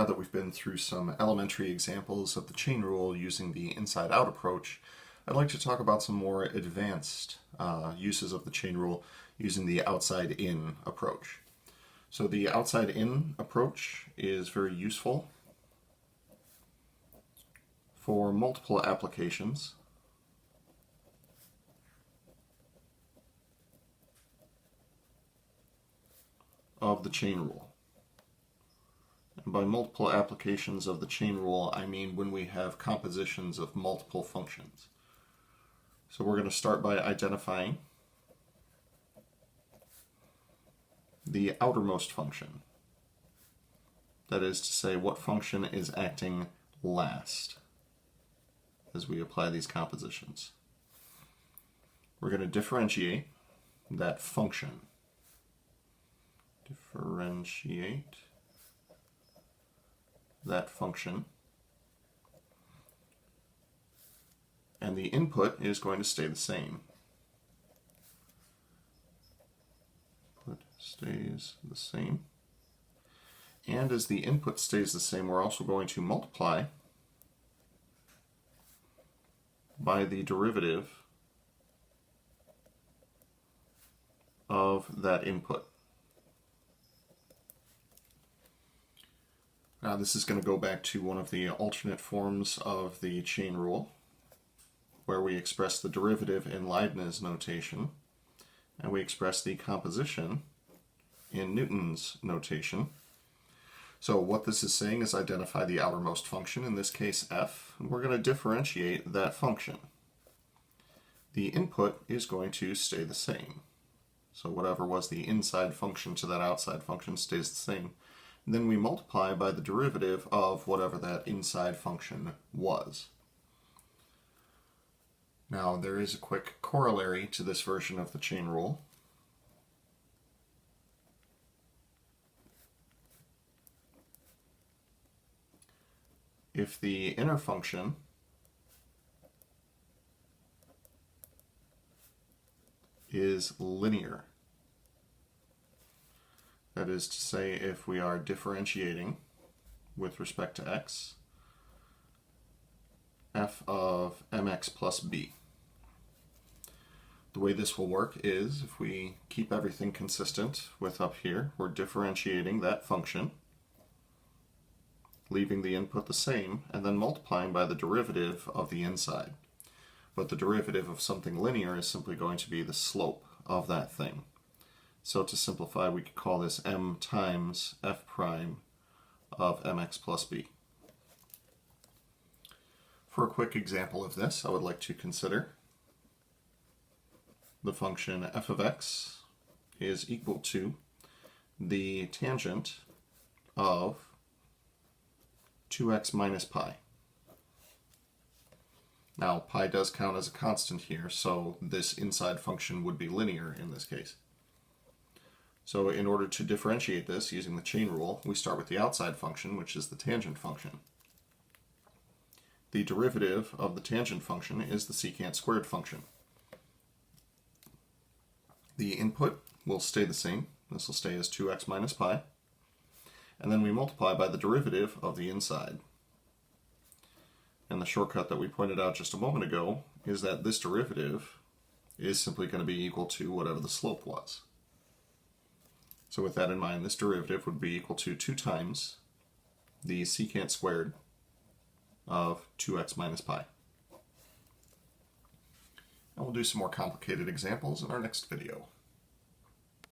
Now that we've been through some elementary examples of the chain rule using the inside-out approach, I'd like to talk about some more advanced uses of the chain rule using the outside-in approach. So the outside-in approach is very useful for multiple applications. Of the chain rule. And by multiple applications of the chain rule, I mean when we have compositions of multiple functions. So we're going to start by identifying the outermost function. That is to say, what function is acting last as we apply these compositions. We're going to differentiate that function. Differentiate that function, and the input is going to stay the same. Input stays the same, and as the input stays the same, we're also going to multiply by the derivative of that input. Now this is going to go back to one of the alternate forms of the chain rule, where we express the derivative in Leibniz notation, and we express the composition in Newton's notation. So what this is saying is identify the outermost function, in this case f, and we're going to differentiate that function. The input is going to stay the same. So whatever was the inside function to that outside function stays the same. Then we multiply by the derivative of whatever that inside function was. Now there is a quick corollary to this version of the chain rule. If the inner function is linear, that is to say, if we are differentiating with respect to x, f of mx plus b. The way this will work is, if we keep everything consistent with up here, we're differentiating that function, leaving the input the same, and then multiplying by the derivative of the inside. But the derivative of something linear is simply going to be the slope of that thing. So to simplify, we could call this m times f prime of mx plus b. For a quick example of this, I would like to consider the function f of x is equal to the tangent of 2x minus pi. Now, pi does count as a constant here, so this inside function would be linear in this case. So in order to differentiate this using the chain rule, we start with the outside function, which is the tangent function. The derivative of the tangent function is the secant squared function. The input will stay the same. This will stay as 2x minus pi. And then we multiply by the derivative of the inside. And the shortcut that we pointed out just a moment ago is that this derivative is simply going to be equal to whatever the slope was. So with that in mind, this derivative would be equal to 2 times the secant squared of 2x minus pi. And we'll do some more complicated examples in our next video.